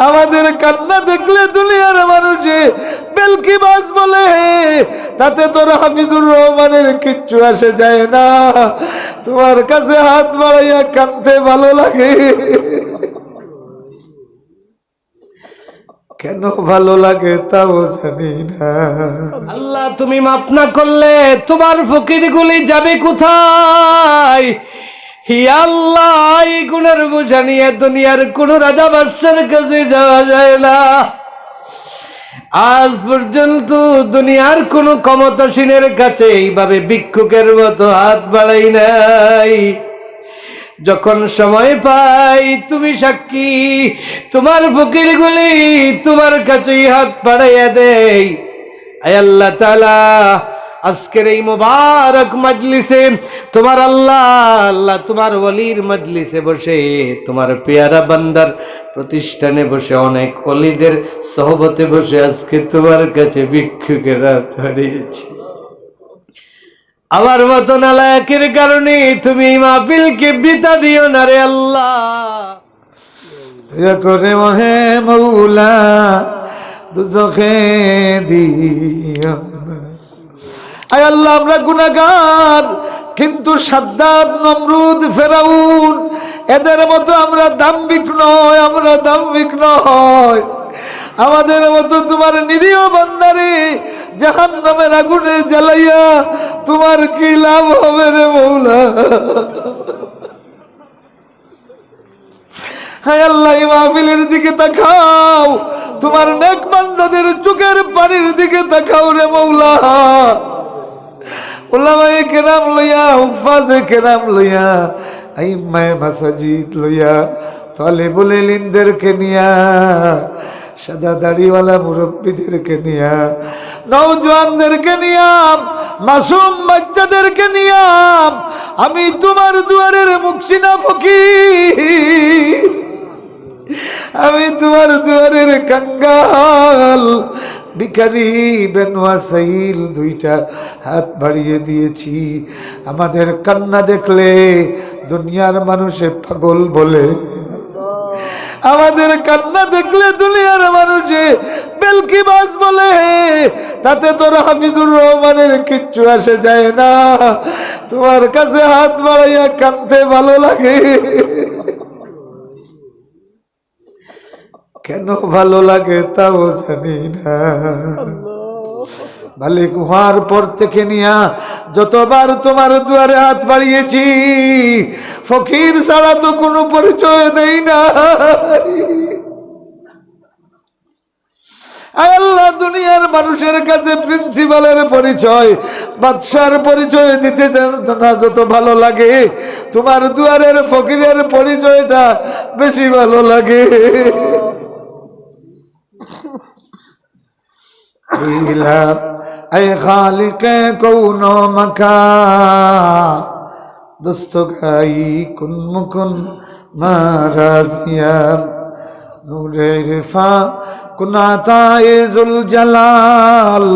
আমাদের কান্না দেখলে দুনিয়ার মানুষে বেলকিবাজ বলে, তাতে তোর হাফিজুর রহমানের কিচ্ছু আসে যায় না। তোমার কাছে হাত বাড়াইয়া কাঁদতে ভালো লাগে। কেন ভালো লাগে তাও জানি না। আল্লাহ তুমি মাফ না করলে তোমার ফকিরগুলি যাবে কোথায়? হি আল্লাহ, এই গুণের বোঝা নিয়ে দুনিয়ার কোন রাজা বাদশার কাছে যাওয়া যায় না। আজ পর্যন্ত দুনিয়ার কোন ক্ষমতাসীনের কাছে এইভাবে ভিক্ষুকের মতো হাত বাড়াই নাই। যখন সময় পাই তুমি সাক্ষী, তোমার ফকিরগুলি তোমার কাছেই হাত বাড়াইয়া দেই। আয় আল্লাহ তাআলা, আজকের এই মুবারক মজলিসে তোমার আল্লাহ তোমার ওলির মজলিসে বসে, তোমার পেয়ারা বান্দার প্রতিষ্ঠানে বসে, অনেক ওলিদের সহবতে বসে আজকে তোমার কাছে ভিক্ষুকের হাত হারিয়েছি। আমার মতো নালায়েকের কারণে তুমি এই মাহফিলকে বৃথা দিও না রে আল্লাহ। দয়া করে ওহে মৌলা দুজখে দিও না। আয় আল্লাহ, আমরা গুনাহগার, কিন্তু সাদ্দাত, নমরুদ, ফেরাউন এদের মতো আমরা দাম্ভিক নয়, আমরা দাম্ভিক নয়। আমাদের মতো তোমার নিরীহ বান্দারে জাহান্নামের আগুনে জ্বালাইয়া তোমার কি লাভ হবে রে মৌলা? হায় আল্লাহ, এই মাহফিলের দিকে তাকাও, তোমার নেক বান্দাদের চোখের পানির দিকে তাকাও রে মৌলা। উলামায়ে কেরাম লইয়া, হুফাজে কেরাম লইয়া, আইম্মায়ে মাসাজিদ লইয়া, তালেবুল ইলমদেরকে নিয়া, সাদা দাড়িওয়ালা মুরব্বীদেরকে নিয়া, নওজওয়ানদেরকে নিয়া, মাসুম বাচ্চাদেরকে নিয়া আমি তোমার দুয়ারের মুকসিনা ফকির, আমি তোমার দুয়ারের কাঙ্গাল ভিখারি বেনওয়া সাইল দুইটা হাত বাড়িয়ে দিয়েছি। আমাদের কান্না দেখলে দুনিয়ার মানুষে পাগল বলে, আমাদের কান্না দেখলে দুনিয়ার মানুষে বেলকিবাজ বলে, তাতে তোর হাফিজুর রহমানের কিচ্ছু আসে যায় না। তোমার কাছে হাত বাড়াইয়া কাঁদতে ভালো লাগে। কেন ভালো লাগে তাও জানি না। মালিক হওয়ার পর থেকে নিয়া যতবার তোমার দুয়ারে হাত বাড়িয়েছি, ফকির ছাড়া তো কোনো পরিচয় দেই না। আল্লাহ, দুনিয়ার মানুষের কাছে প্রিন্সিপালের পরিচয়, বাদশার পরিচয় দিতে না যত ভালো লাগে, তোমার দুয়ারের ফকিরের পরিচয়টা বেশি ভালো লাগে। ऐ खालिक़े कौनो मकान दस्तगाई कुन मुकुन माराजिया नूरे रिफा कुनाताए जुल जलाल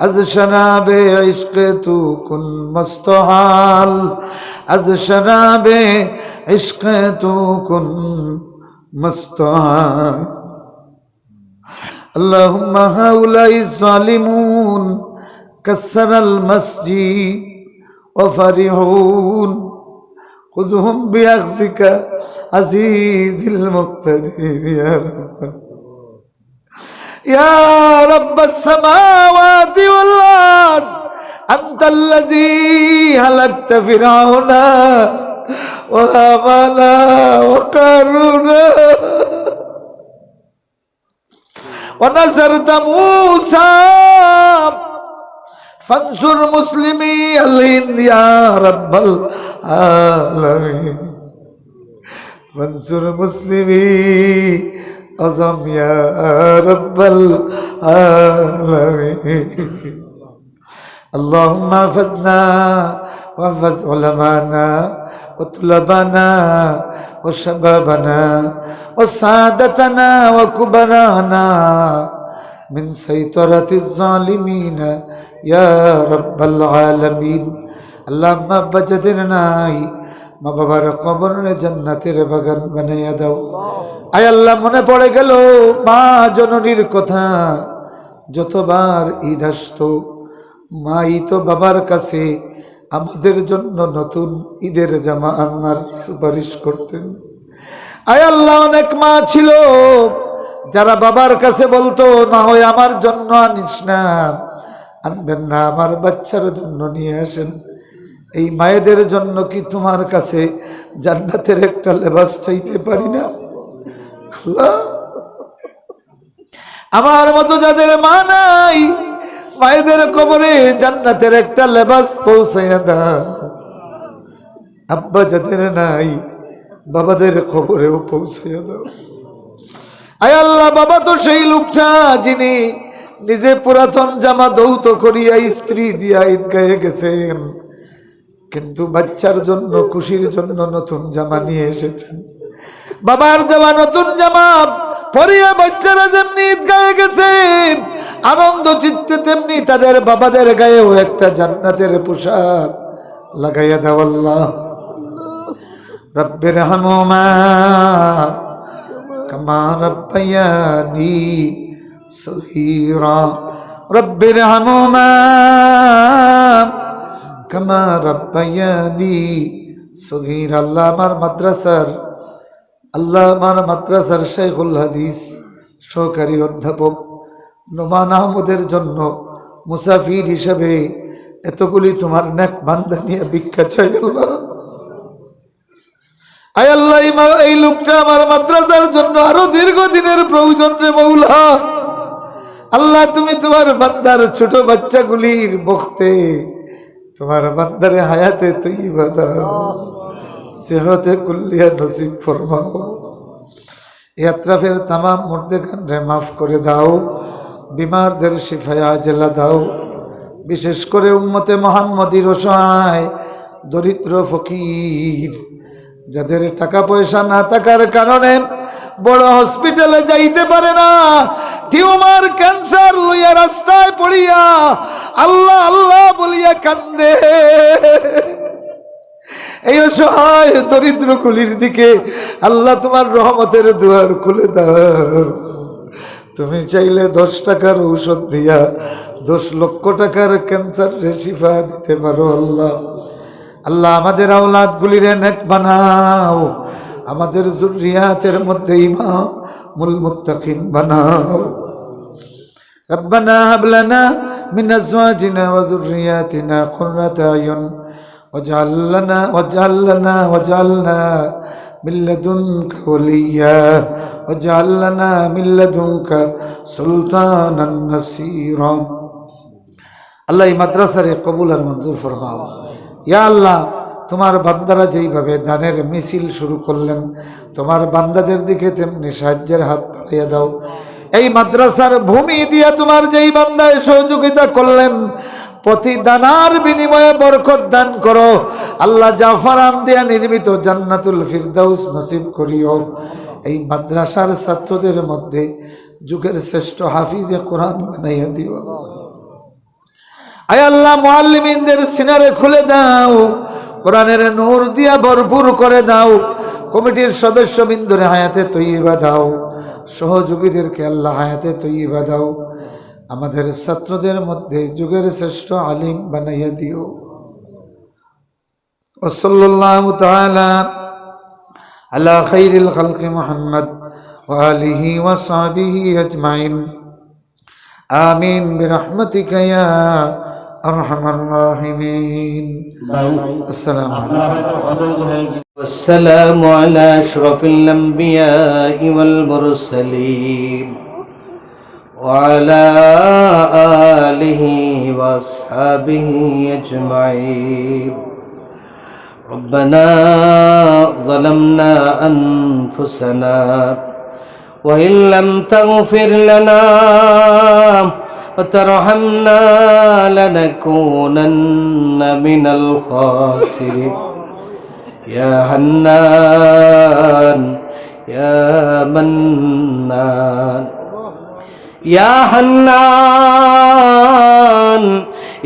अज शराबे इश्क तू कुन मस्तहाल अज शराबे इश्क तू कुन मस्तहाल اللهم هؤلاء الظالمون كسر المسجد وفرحون خذهم بأخذك عزيز المقتدر يا رب السماوات والأرض أنت الذي هلكت فرعون وهامان وقارون ونصرت موسى فانصر مسلمي الهند يا رب العالمين فانصر مسلمي أعظم يا رب العالمين اللهم احفظنا واحفظ علمانا وطلبانا وشبابنا وسادتنا وكبرانا من سيطرة الظالمين يا رب العالمين اللهم بجدنا মা বাবার কবরে জান্নাতের বাগান বানাইয়া দাও। আয় আল্লাহ, মনে পড়ে গেল মা জননীর কথা, যতবার ঈদ আসতো মাই তো বাবার কাছে আমাদের জন্য নতুন ঈদের জামা আনার সুপারিশ করতেন। আয় আল্লাহ, অনেক মা ছিল যারা বাবার কাছে বলতো, না হয় আমার জন্য আনিস না, আনবেন না, আমার বাচ্চার জন্য নিয়ে আসেন। এই মায়েদের জন্য কি তোমার কাছে জান্নাতের একটা লেবাস চাইতে পারি না? আল্লাহ, আমার মতো যাদের মা নাই, মায়েদের কবরে জান্নাতের একটা লেবাস পৌঁছাইয়া দাও। আব্বা যাদের নাই, বাবাদের কবরেও পৌঁছাইয়া দাও। আয় আল্লাহ, বাবা তো সেই লোকটা যিনি নিজে পুরাতন জামা দৌত করিয়া স্ত্রী দিয়া ঈদগাহে গেছেন, কিন্তু বাচ্চার জন্য খুশির জন্য নতুন জামা নিয়ে এসেছেন। বাবার দেওয়া নতুন জামা পরিয়া বাচ্চারা যেমনি ঈদগাহে গেছে আনন্দ চিত্তে, তেমনি তাদের বাবাদের গায়েও একটা জান্নাতের পোশাক লাগাইয়া দাও। আল্লাহ, রব্বির হামুমা কামা রব্বায়ানি সগীরা, রব্বির হামুমা কামা রব্বায়ানি সগীরা। আল্লাহ, আমার মাদ্রাসার শাইখুল হাদিস সহকারী অধ্যাপক নোমান আহমদের জন্য মুসাফির হিসাবে এতগুলি তোমার নেক বান্দা নিয়ে ভিক্ষা চাই। আল্লাহ, আয় আল্লাহ, এই লোকটা আমার মাদ্রাসার জন্য আরো দীর্ঘদিনের প্রয়োজন রে মৌলা। আল্লাহ, তুমি তোমার বান্দার ছোট বাচ্চাগুলির বখতে তোমার বান্দারে হায়াতে তৈয়বা দাও, সেহতে কুল্লিয়া নসিব ফরমাও। এই আত্রাফের তামাম মুর্দেগান রে মাফ করে দাও, বিমারদের শিফায়া জেলা দাও। বিশেষ করে উম্মতে মুহাম্মদীর অসহায় দরিদ্র ফকির যাদের টাকা পয়সা না থাকার কারণে বড় হসপিটালে যাইতে পারে না, টিউমার ক্যান্সার লইয়া রাস্তায় পড়িয়া আল্লাহ আল্লাহ বলিয়া কান্দে, এই অসহায় দরিদ্র কুলির দিকে আল্লাহ তোমার রহমতের দুয়ার খুলে দাও। তুমি চাইলে 10 টাকার ঔষধ দিয়া 10 লক্ষ টাকার ক্যান্সার শিফা দিতে পারো। আল্লাহ আল্লাহ, আমাদের আওলাদ গুলিরে নেক বানাও, আমাদের যুররিয়াতের মধ্যে ইমামুল মুত্তাকিন বানাও। রব্বানা হাব লানা মিন আজওয়াজিনা ওয়া যুররিয়াতিনা কুররাতা আয়ুন ওয়াজআলনা মিন লাদুনকা ওয়ালিয়্যা ওয়াজআলনা মিন লাদুনকা সুলতানান নাসীরা। আল্লাহ, এই মাদ্রাসারে কবুল আর মঞ্জুর ফরমাও। ইয়া আল্লাহ, তোমার বান্দারা যেইভাবে দানের মিছিল শুরু করলেন, তোমার বান্দাদের দিকে তেমনি সাহায্যের হাত বাড়াইয়া দাও। এই মাদ্রাসার ভূমি দিয়া তোমার যেই বান্দায় সহযোগিতা করলেন, প্রতি দানার বিনিময়ে বরকত দান করো। আল্লাহ, জাফরান দিয়া নির্মিত জান্নাতুল ফিরদাউস নসিব করিও। এই মাদ্রাসার ছাত্রদের মধ্যে যুগের শ্রেষ্ঠ হাফিজে কোরআন বানাইয়া দিও। আয় আল্লাহ, মুআল্লিমিনদের সিনারে খুলে দাও, কোরআনের নূর দিয়া ভরপুর করে দাও। কমিটির সদস্যবৃন্দরে হায়াতে তৈয়বা দাও, সহযোগীদেরকে আল্লাহ হায়াতে তৈয়বা দাও। আমাদের ছাত্রদের মধ্যে যুগের শ্রেষ্ঠ আলিম বানাইয়া দিও। ওয়াসাল্লাল্লাহু তাআলা আলা খাইরিল খালকি মুহাম্মদ ওয়া আলিহি ওয়া সাহবিহি আজমাইন। আমিন বিরহমাতিকা ইয়া আরহামার রাহিমিন। আসসালামু আলা আশরাফিল আমবিয়াই ওয়াল মুরসালিন ওয়া আলা আলিহি ওয়া আসহাবিহি আজমাইন। ربنا ظلمنا أنفسنا وإن لم تغفر لنا وترحمنا لنكونن من الخاسرين. يا حنان يا منان يا حنان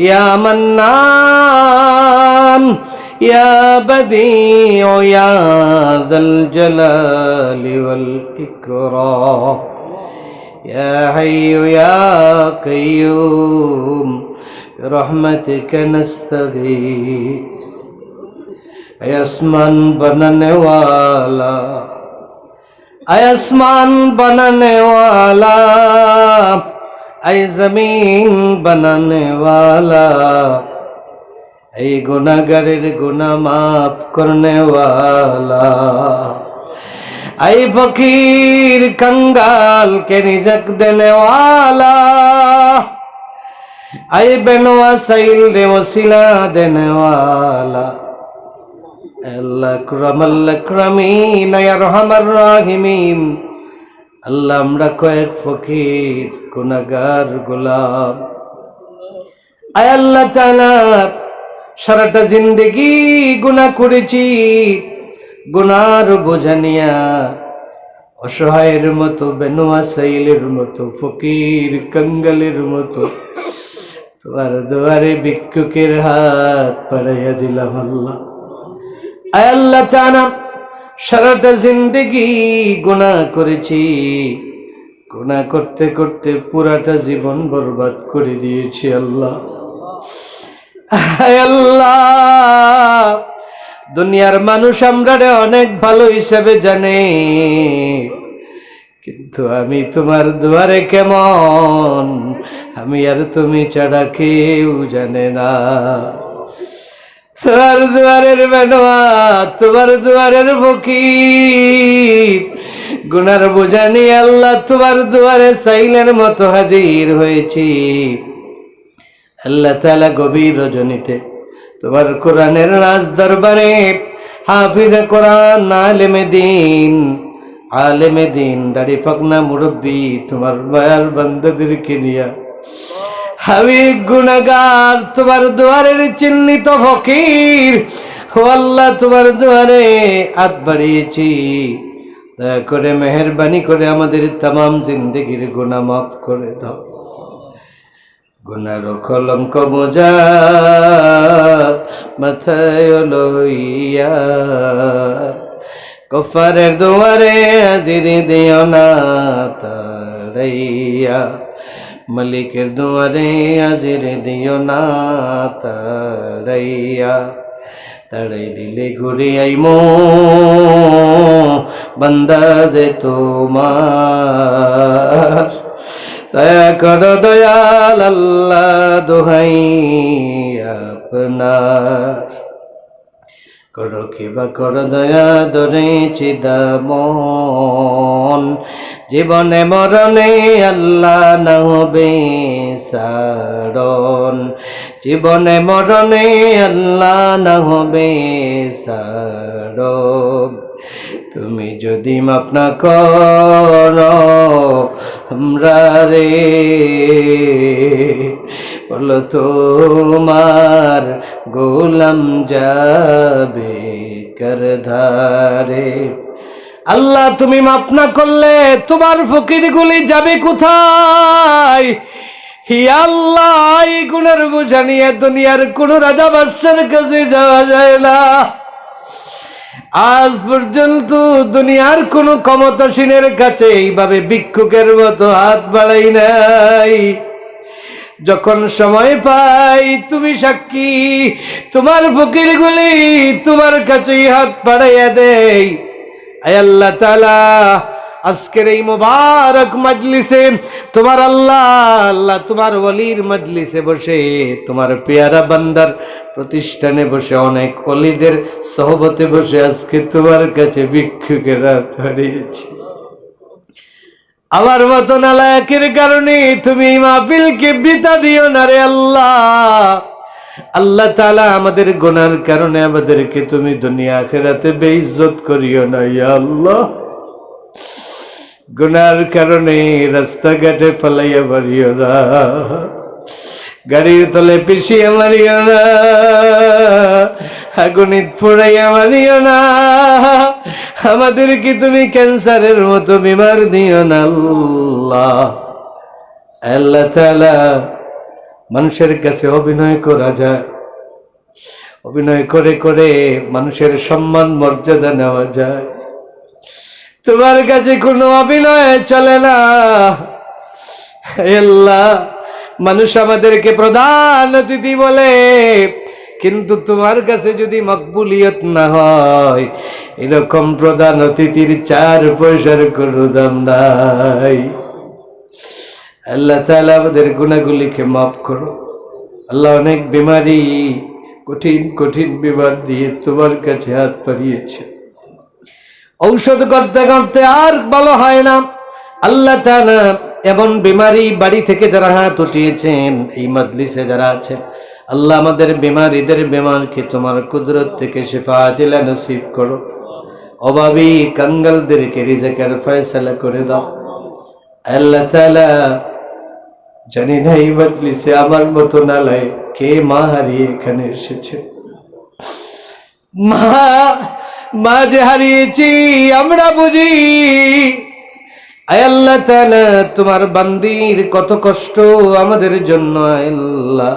يا منان ইয়া বাদিউ ইয়া যাল জালালি ওয়াল ইকরাম ইয়া হাইয়্যু ইয়া কাইয়্যুম বিরহমাতিকা নাস্তাগীথ। ऐ आसमान बनाने वाला, ऐ आसमान बनाने वाला, ऐ जमीन बनाने वाला, ऐ गुनाहगारेर गुनाह माफ करने वाला, ऐ फकीर कंगाल के रिज़्क देने वाला, ऐ बेनवा साइल दे वसीला देने वाला। আল্লাহ আকরামাল আকরামিন ইয়া আরহামার রাহিমিন। আল্লাহ আমরা কয়েক ফকির গুনাহগার গোলাম, আয় আল্লাহ তাআলা সারাটা জিন্দেগি গুনাহ করেছি, গুনার বোঝা নিয়া অসহায়ের মতো, বেনুয়া সাইলের মতো, ফকির কঙ্গালের মতো তোমার দুয়ারে ভিক্ষুকের হাত বাড়াইয়া দিলাম। আল্লাহ আয় আল্লাহ তাআলা সারাটা জিন্দেগি গুনাহ করেছি, গুনাহ করতে করতে পুরাটা জীবন বরবাদ করে দিয়েছি। আল্লাহ আয় আল্লাহ, দুনিয়ার মানুষ আমরা অনেক ভালো হিসাবে জানে, কিন্তু আমি তোমার দুয়ারে কেমন আমি আর তুমি ছাড়া কেউ জানে না। তোমার দুয়ারের বেনোয়া, তোমার দুয়ারের ফকির, গুনার বোঝা নিয়ে আল্লাহ তোমার দুয়ারে সাইলের মতো হাজির হয়েছি। আল্লাহ তাআলা গভীর রজনীতে তোমার কোরআনের রাজ দরবারে হাফিজে কোরআন, আলেমে দিন দাড়ি ফাকনা মুরব্বী তোমার মায়ার বান্দাদেরকে নিয়া আমি গুনাহগার তোমার দুয়ারের চিহ্নিত ফকির ও আল্লাহ তোমার দুয়ারে হাত বাড়িয়েছি। দয়া করে মেহেরবানি করে আমাদের तमाम জিন্দেগির গুনাহ মাফ করে দাও। গুনার কলঙ্ক বোঝা মাথায় লইয়া গফারের দুয়ারে হাজির দিও না তাড়াইয়া, মালিকের দুয়ারে হাজির দিও না তাড়াইয়া, তাড়াই দিলে ঘুরে আইমো বান্দা যে তোমার। দয়া করো দয়াল আল্লাহ দোহাই আপনার, করো কিবা করো দয়া ধরেছি দামন, জীবনে মরণে আল্লাহ না হবে সারণ, জীবনে মরণে আল্লাহ না হবে সারণ। তুমি যদি মাফ না করো আমরা রে, বলো তোমার গোলাম যাবে কারধারে। আল্লাহ তুমি মাফ না করলে তোমার ফকিরগুলি যাবে কোথায়? হি আল্লাহ, এই গুনার বোঝা নিয়ে দুনিয়ার কোন রাজা বাদশার কাছে যাওয়া যায় না। আজ পর্যন্ত দুনিয়ার কোন ক্ষমতাসীনের কাছে এইভাবে ভিক্ষুকের মতো হাত বাড়াই নাই। যখন সময় পাই তুমি সাক্ষী, তোমার ফকিরগুলি তোমার কাছেই হাত বাড়াইয়া দেই। আয় আল্লাহ তাআলা, আজকের এই মুবারক মজলিসে তোমার আল্লাহ তোমার ওলির মজলিসে বসে, তোমার পেয়ারা বান্দার প্রতিষ্ঠানে বসে, অনেক ওলিদের সহবতে বসে আজকে তোমার কাছে ভিক্ষুকের হাত হারিয়েছি। আমার মতো নালায়েকের কারণে তুমি মাহফিলকে বৃথা দিও না রে আল্লাহ। আল্লাহ তাআলা আমাদের গুনার কারণে আমাদেরকে তুমি দুনিয়া আখিরাতে বেইজ্জত করিও না ইয়া আল্লাহ। গুনার কারণে রাস্তাঘাটে ফেলাইয়া মারিও না, গাড়ির তলে পিছিয়ে মারিও না, আগুনিত ফুরাইয়া মারিও না, আমাদেরকে তুমি ক্যান্সারের মতো বিমার দিও না আল্লাহ। আল্লাহ তাআলা, মানুষের কাছে অভিনয় করা যায়, অভিনয় করে করে মানুষের সম্মান মর্যাদা নেওয়া যায়। তোমার কাছে কোনো অভিনয় চলে না। হে আল্লাহ, মানুষ আমাদেরকে প্রধান অতিথি বলে, কিন্তু তোমার কাছে যদি মকবুলিয়ত না হয়, এরকম প্রধান অতিথির 4 পয়সার কোনো দাম নাই। আল্লাহ তাআলা আমাদের গুনাহগুলিকে মাফ করো। আল্লাহ, অনেক বিমারি, কঠিন কঠিন বিমার দিয়ে তোমার কাছে হাত বাড়িয়েছে, ঔষধ করতে করতে আর ভালো হয় না। আল্লাহ তাআলা এমন বিমারি বাড়ি থেকে যারা হাত উঠিয়েছেন, এই মজলিসে যারা আছেন, আল্লাহ আমাদের বিমারীদের বিমারকে তোমার কুদরত থেকে শিফা আজিলা নসিব করো। অভাবী কাঙ্গালদেরকে রিজকের ফয়সালা করে দাও। আল্লাহ তাআলা, জানি না এই মজলিসে আমার মতো নালায় কে মা হারিয়ে এখানে এসেছে। মা যে হারিয়েছি আমরা বুঝি। আয় আল্লাহ তাআলা, তোমার বান্দির কত কষ্ট আমাদের জন্য। আল্লাহ,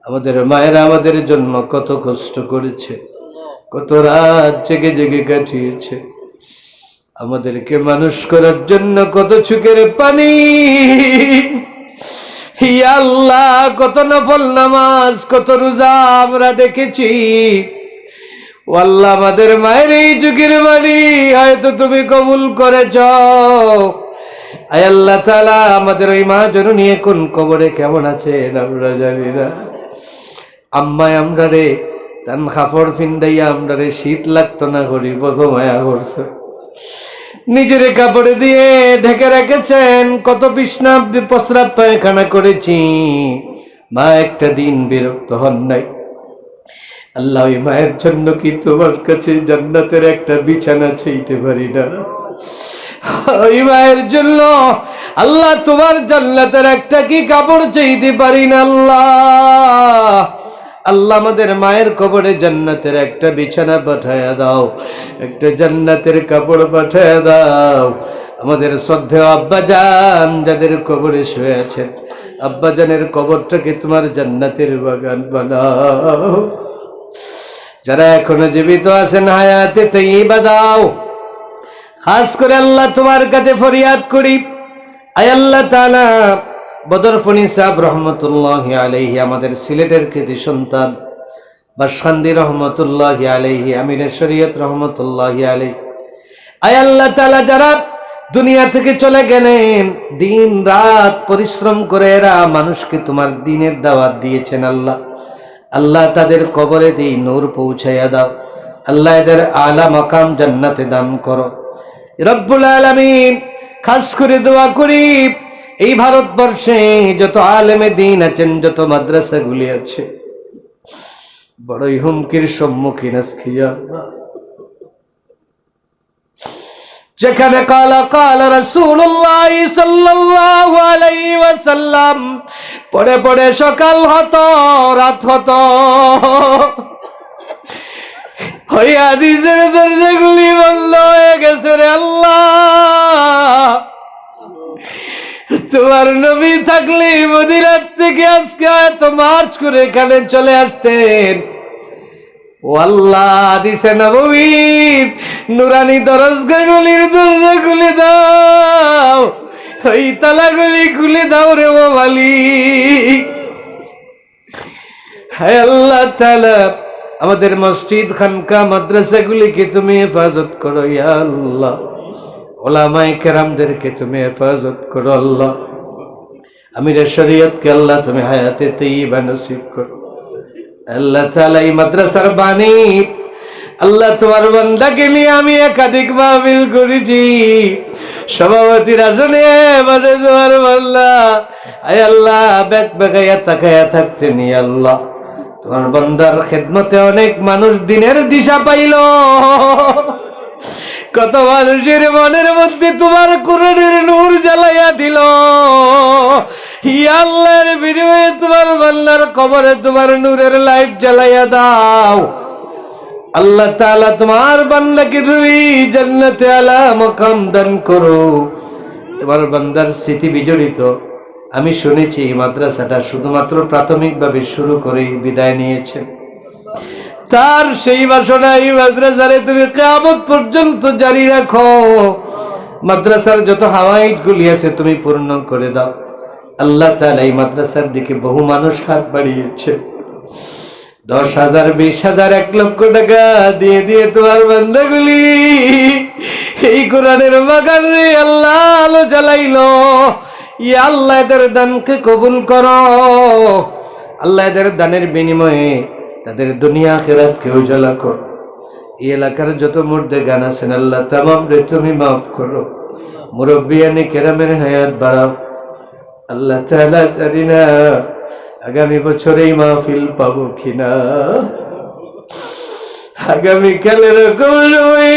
আমাদের মায়েরা আমাদের জন্য কত কষ্ট করেছে, কত রাত জেগে জেগে কাটিয়েছে, আমাদেরকে মানুষ করার জন্য কত চোখের পানি। হে আল্লাহ, কত নফল নামাজ, কত রোজা আমরা দেখেছি। ও আল্লাহ, আমাদের মায়ের এই যুগের বাণী হয়তো তুমি কবুল করেছ। আয় আল্লাহ তাআলা, আমাদের ওই মা জননী এখন কবরে কেমন আছে আমরা জানি না। আম্মায় আমরা রে তান কাপড় ফিন্দাইয়া আমরা রে শীত লাগতো না করি প্রথম মায়া করছে, নিজের কাপড়ে দিয়ে ঢেকে রেখেছেন। কত বিছনা প্রস্রাব পায়খানা করেছি, মা একটা দিন বিরক্ত হন নাই। আল্লাহ, ওই মায়ের জন্য কি তোমার কাছে জান্নাতের একটা বিছানা চাইতে পারি না? ওই মায়ের জন্য আল্লাহ তোমার জান্নাতের একটা কি কাপড় চাইতে পারি না? আল্লাহ, আল্লাহ আমাদের মায়ের কবরে জান্নাতের একটা বিছানা পাঠায়া দাও, একটা জান্নাতের কাপড় পাঠায়া দাও। আমাদের শ্রদ্ধেয় আব্বাজান যাদের কবরে শুয়ে আছেন, আব্বাজানের কবরটাকে তোমার জান্নাতের বাগান বানাও। যারা এখনো জীবিত আছেন, হায়াতে তাইয়্যিবা দাও। খাস করে আল্লাহ তোমার কাছে ফরিয়াদ করি, আয় আল্লাহ তাআলা, বদর ফনি সাহেব রহমতুল্লাহি আলাইহি, আমাদের সিলেটের কৃতি সন্তান, বাসখান্দি রহমতুল্লাহি আলাইহি, আমিরে শরীয়ত রহমতুল্লাহি আলাইহি, আয় আল্লাহ তাআলা, যারা দুনিয়া থেকে চলে গেলেন, দিন রাত পরিশ্রম করে এরা মানুষকে তোমার দ্বীনের দাওয়াত দিয়েছেন। আল্লাহ, আল্লাহ তাদের কবরে দিয়ে নূর পৌঁছাইয়া দাও। আল্লাহ এদের আলা মাকাম জান্নাতে দান করো রব্বুল আলামিন। খাস করে দোয়া করি, এই ভারতবর্ষে যত আলেমে দ্বীন আছেন, যত মাদ্রাসাগুলি আছে, বড়ই হুমকির সম্মুখীন আজকে আল্লাহ। যেখানে কালা কালা রাসূলুল্লাহ সাল্লাল্লাহু আলাইহি ওয়াসাল্লাম পড়ে পড়ে সকাল হতো, রাত হতো, ওই হাদিসের দরজাগুলি বন্ধ হয়ে গেছে রে আল্লাহ। তোমার নবী থাকলে মদিনার থেকে আজকে এত মার্চ করে এখানে চলে আসতেন। ও আল্লাহ, হাদিসে নববীর নুরানি দরজগাগুলির দরজা খুলে দাও, ওই তালাগুলি খুলে দাও রে ও মালিক। হে আল্লাহ তাআলা, আমাদের মসজিদ খানকা মাদ্রাসাগুলিকে তুমি হেফাজত করো ইয়া আল্লাহ। ওলামায়ে কেরামদেরকে তুমি হেফাজত করো আল্লাহ। আমিরে শরীয়তকে আল্লাহ তুমি হায়াতে তাইয়্যিবা নসিব করো। আল্লাহ তাআলা, এই মাদ্রাসার বাণী আল্লাহ তোমার বান্দাকে নিয়ে আমি একাধিক মাহফিল করেছি, সভাপতির আসনে মানে তোমার বান্দা, আয় আল্লাহ বেক বেকাইয়া তাকাইয়া থাকতেন। আল্লাহ, তোমার বান্দার খেদমতে অনেক মানুষ দিনের দিশা পাইল, কত মানুষের মনের মধ্যে তোমার কোরআনের নূর জ্বালাইয়া দিল। আল্লাহর বিনিময়ে তোমার বান্দার কবরে তোমার নূরের লাইট জ্বালাইয়া দাও। আল্লাহ তাআলা, তোমার বান্দাকে তুমি জান্নাতে আলা মাকাম দান করো। তোমার বান্দার স্মৃতি বিজড়িত, আমি শুনেছি এই মাদ্রাসাটা শুধুমাত্র প্রাথমিকভাবে শুরু করে বিদায় নিয়েছেন। তার সেই বাসনা এই মাদ্রাসারে তুমি কিয়ামত পর্যন্ত জারি রাখো। মাদ্রাসার যত হাওয়াইজ গুলি আছে তুমি পূর্ণ করে দাও। আল্লাহ তাআলা এই মাদ্রাসার দিকে বহু মানুষ হাত বাড়িয়েছে, 10,000, 20,000, 1 লক্ষ টাকা দিয়ে দিয়ে তোমার বান্দাগুলি এই কোরআনের বাগানে আল্লাহ আলো জ্বালাইলো। ইয়া আল্লাহ এদের দানকে কবুল করো। আল্লাহ এদের দানের বিনিময়ে তাদের দুনিয়া আখিরাতকে উজালা করো। এই এলাকার যত মুর্দে গান আছেন আল্লাহ তামাম রে তুমি মাফ করো। মুরব্বিয়ানে কেরামের হায়াত বাড়াও। আল্লাহ তাআলা জানি না আগামী বছর এই মাহফিল পাবো কিনা, আগামীকালের কবরে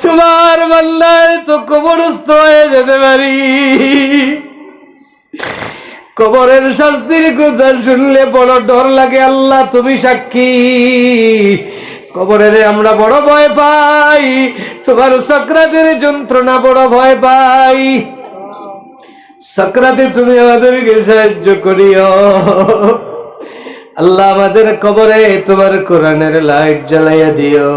তোমার বান্দায় তো কবরস্থ হয়ে যেতে পারি। কবরের শাস্তির কথা শুনলে বড় ডর লাগে। আল্লাহ তুমি সাক্ষী, কবরের আমরা বড় ভয় পাই, তোমার সাকরাতের যন্ত্রণা বড় ভয় পাই। সাকরাতে তুমি আমাদেরকে সাহায্য করিও আল্লাহ। আমাদের কবরে তোমার কোরআনের লাইট জ্বালাইয়া দিও।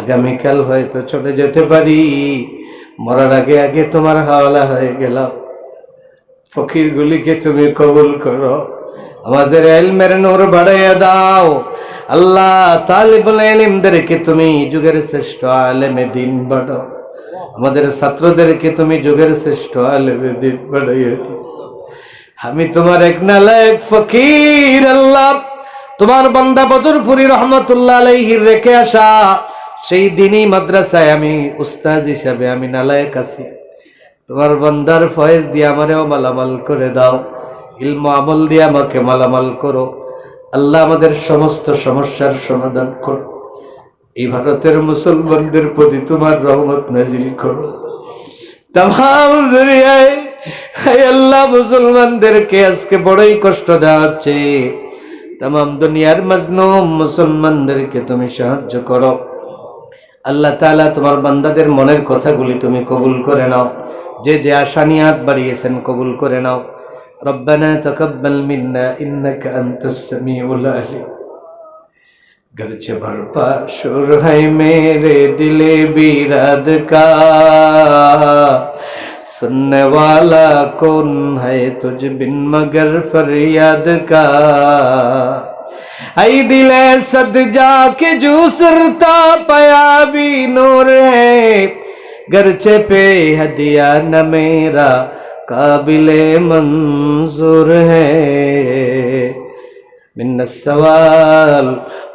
আগামীকাল হয়তো চলে যেতে পারি, মরার আগে আগে তোমার হাওলা হয়ে গেলাম। ফকির গুলিকে তুমি কবুল করো, আমাদের ইলমের নূর বাড়াইয়া দাও আল্লাহ। তালিবুল ইলমদেরকে তুমি যুগের শ্রেষ্ঠ আলেমে দ্বীন বানাও, আমাদের ছাত্রদেরকে তুমি যুগের শ্রেষ্ঠ আলেমে দ্বীন বানাইয়া দিও। আমি তোমার এক নালায়েক ফকির আল্লাহ, তোমার বান্দা বদরপুরি রহমতুল্লাহ আলাইহির রেখে আসা সেই দিনই মাদ্রাসায় আমি উস্তাদ হিসাবে আমি নালায়েক আছি। তোমার বান্দার ফয়েজ দিয়ে আমারেও মালামাল করে দাও, ইলম আমল দিয়ে আমাকে মালামাল করো আল্লাহ। আমাদের সমস্ত সমস্যার সমাধান করো। এই ভারতের মুসলমানদের প্রতি তোমার রহমত নাজিল করো। তামাম দুনিয়ায় আল্লাহ মুসলমানদেরকে আজকে বড়ই কষ্ট দেওয়া হচ্ছে। তামাম দুনিয়ার মাজলুম মুসলমানদেরকে তুমি সাহায্য করো আল্লাহ তাআলা। তোমার বান্দাদের মনের কথাগুলি তুমি কবুল করে নাও, যে যে আশা নিয়াত বাড়িয়েছেন কবুল করে নাও। রব্বানা তাকাব্বাল মিন্না ইন্নাকা আনতাস সামিউল আলিম। গরচে ভরপা সুর है मेरे दिले बिराद का, सुनने वाला कौन है तुझ बिन मगर फरियाद का। आई दिले सद जाके जो सुरता पया भी नूर है, गरचे पे हदिया न मेरा काबिले मंजूर है। من السوال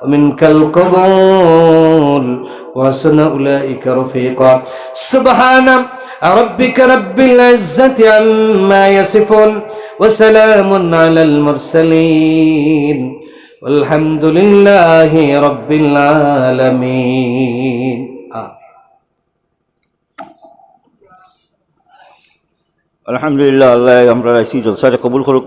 ومنك القبول وحسن أولئك رفيقا. سبحان ربك رب العزة عما يصفون وسلام على المرسلين والحمد لله رب العالمين. আলহামদুলিল্লাহ। আল্লাহ আমরা জলসারে কবুল করুক।